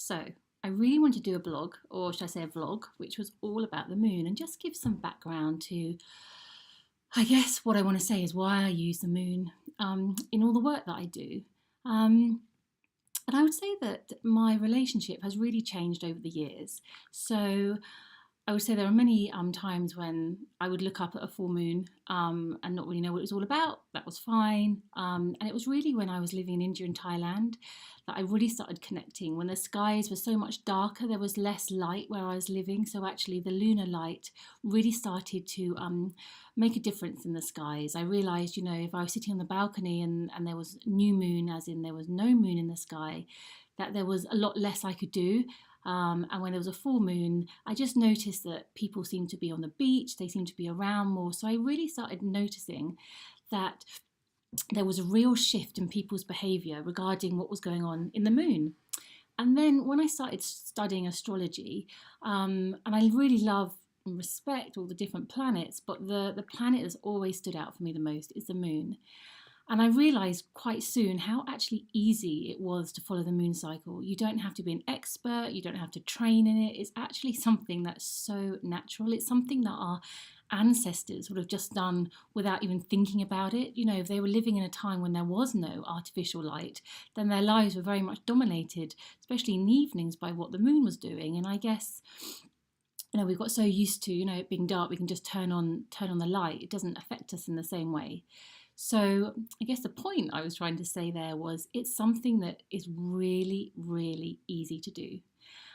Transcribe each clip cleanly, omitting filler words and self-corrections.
So, I really want to do a blog, or should I say a vlog, which was all about the moon and just give some background to, I guess, what I want to say is why I use the moon in all the work that I do. Um, and I would say that my relationship has really changed over the years. So, I would say there are many times when I would look up at a full moon and not really know what it was all about. That was fine. And it was really when I was living in India and Thailand that I really started connecting. When the skies were so much darker, there was less light where I was living. So actually, the lunar light really started to make a difference in the skies. I realised, if I was sitting on the balcony and there was new moon, as in there was no moon in the sky, that there was a lot less I could do. And when there was a full moon, I just noticed that people seemed to be on the beach, they seemed to be around more. So I really started noticing that there was a real shift in people's behaviour regarding what was going on in the moon. And then when I started studying astrology, and I really love and respect all the different planets, but the planet that's always stood out for me the most is the moon. And I realised quite soon how actually easy it was to follow the moon cycle. You don't have to be an expert, you don't have to train in it. It's actually something that's so natural. It's something that our ancestors would have just done without even thinking about it. If they were living in a time when there was no artificial light, then their lives were very much dominated, especially in the evenings, by what the moon was doing. And I guess we've got so used to it being dark, we can just turn on the light. It doesn't affect us in the same way. So I guess the point I was trying to say there was it's something that is really, really easy to do.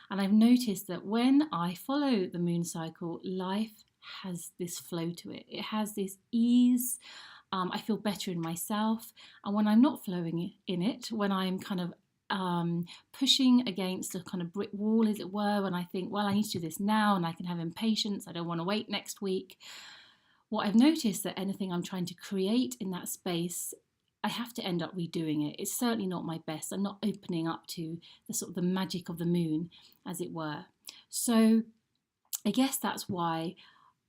And I've noticed that when I follow the moon cycle, life has this flow to it. It has this ease. I feel better in myself. And when I'm not flowing in it, when I'm kind of pushing against a kind of brick wall, as it were, when I think, well, I need to do this now and I can have impatience, I don't want to wait next week. What I've noticed that anything I'm trying to create in that space, I have to end up redoing it. It's certainly not my best. I'm not opening up to the sort of the magic of the moon, as it were. So I guess that's why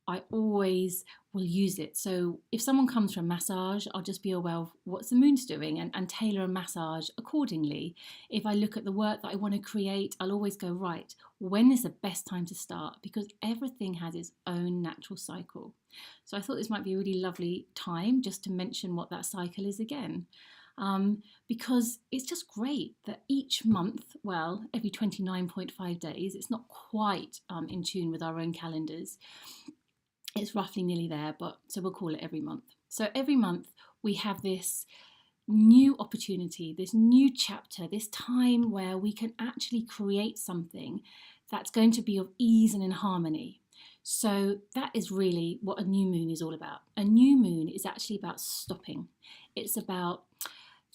I always will use it. So if someone comes for a massage, I'll just be aware of what's the moon's doing and tailor a massage accordingly. If I look at the work that I want to create, I'll always go, right, when is the best time to start? Because everything has its own natural cycle. So I thought this might be a really lovely time just to mention what that cycle is again. Because it's just great that each month, well, every 29.5 days, it's not quite in tune with our own calendars. It's roughly nearly there, but so we'll call it every month. So every month we have this new opportunity, this new chapter, this time where we can actually create something that's going to be of ease and in harmony. So that is really what a new moon is all about. A new moon is actually about stopping. It's about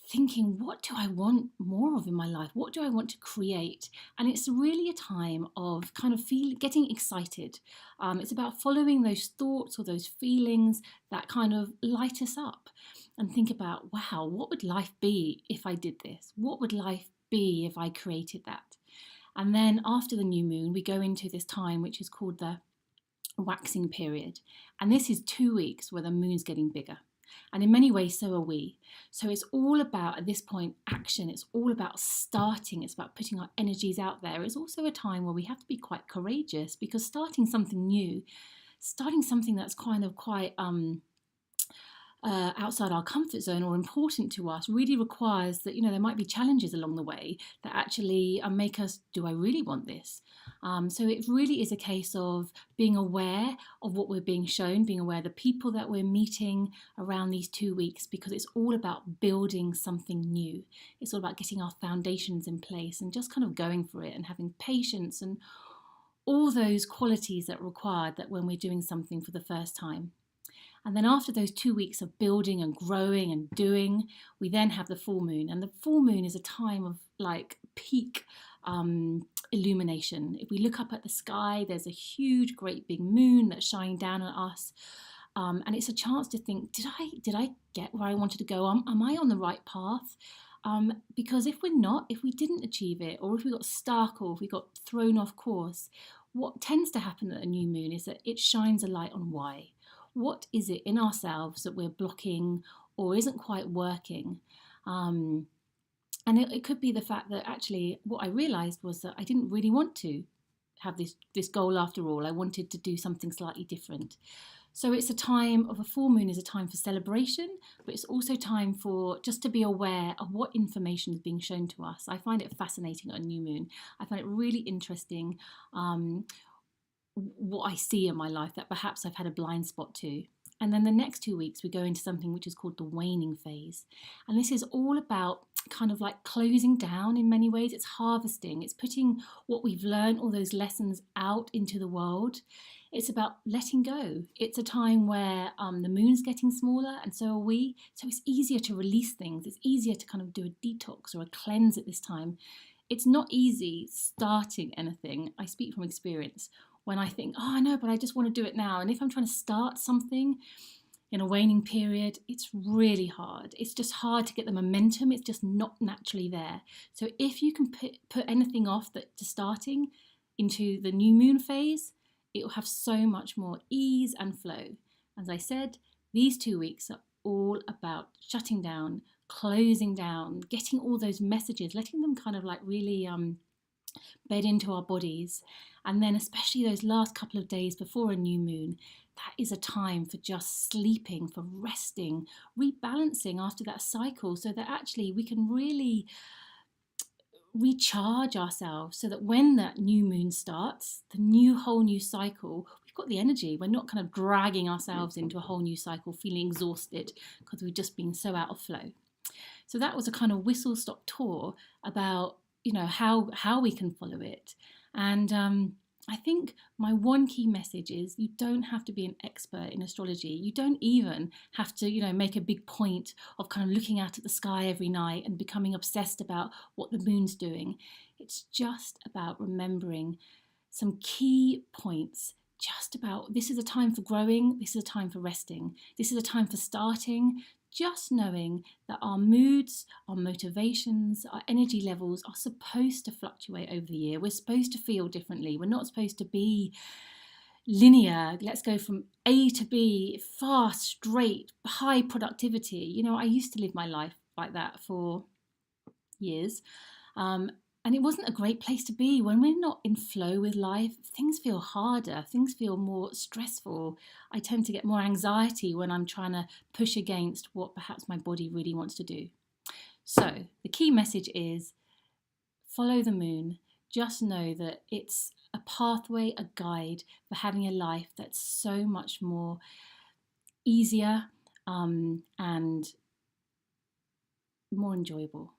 thinking, what do I want more of in my life? What do I want to create? And it's really a time of kind of getting excited. It's about following those thoughts or those feelings that kind of light us up and think about, wow, what would life be if I did this? What would life be if I created that? And then after the new moon, we go into this time which is called the waxing period. And this is 2 weeks where the moon's getting bigger. And in many ways, so are we. So it's all about, at this point, action. It's all about starting. It's about putting our energies out there. It's also a time where we have to be quite courageous because starting something new, starting something that's kind of quite outside our comfort zone or important to us really requires that, there might be challenges along the way that actually make us, do I really want this? So it really is a case of being aware of what we're being shown, being aware of the people that we're meeting around these 2 weeks, because it's all about building something new. It's all about getting our foundations in place and just kind of going for it and having patience and all those qualities that are required that when we're doing something for the first time. And then after those 2 weeks of building and growing and doing, we then have the full moon. And the full moon is a time of like peak illumination. If we look up at the sky, there's a huge, great big moon that's shining down on us. And it's a chance to think, did I get where I wanted to go? Am I on the right path? Because if we're not, if we didn't achieve it, or if we got stuck, or if we got thrown off course, what tends to happen at a new moon is that it shines a light on why. What is it in ourselves that we're blocking or isn't quite working? And it could be the fact that actually what I realized was that I didn't really want to have this goal after all. I wanted to do something slightly different. So it's a time of a full moon is a time for celebration, but it's also time for just to be aware of what information is being shown to us. I find it fascinating on new moon. I find it really interesting what I see in my life that perhaps I've had a blind spot to. And then the next 2 weeks, we go into something which is called the waning phase. And this is all about kind of like closing down in many ways. It's harvesting, it's putting what we've learned, all those lessons out into the world. It's about letting go. It's a time where the moon's getting smaller and so are we. So it's easier to release things. It's easier to kind of do a detox or a cleanse at this time. It's not easy starting anything. I speak from experience when I think, oh, I know, but I just want to do it now. And if I'm trying to start something in a waning period, it's really hard. It's just hard to get the momentum. It's just not naturally there. So if you can put anything off to starting into the new moon phase, it will have so much more ease and flow. As I said, these 2 weeks are all about shutting down, closing down, getting all those messages, letting them kind of like really bed into our bodies. And then especially those last couple of days before a new moon, that is a time for just sleeping, for resting, rebalancing after that cycle, so that actually we can really recharge ourselves, so that when that new moon starts, the whole new cycle, we've got the energy. We're not kind of dragging ourselves into a whole new cycle feeling exhausted because we've just been so out of flow. So that was a kind of whistle stop tour about how we can follow it. And I think my one key message is you don't have to be an expert in astrology. You don't even have to make a big point of kind of looking out at the sky every night and becoming obsessed about what the moon's doing. It's just about remembering some key points. Just about, this is a time for growing, this is a time for resting, this is a time for starting. Just knowing that our moods, our motivations, our energy levels are supposed to fluctuate over the year. We're supposed to feel differently. We're not supposed to be linear. Let's go from A to B, fast, straight, high productivity. I used to live my life like that for years. And it wasn't a great place to be. When we're not in flow with life, things feel harder, things feel more stressful. I tend to get more anxiety when I'm trying to push against what perhaps my body really wants to do. So the key message is follow the moon. Just know that it's a pathway, a guide for having a life that's so much more easier and more enjoyable.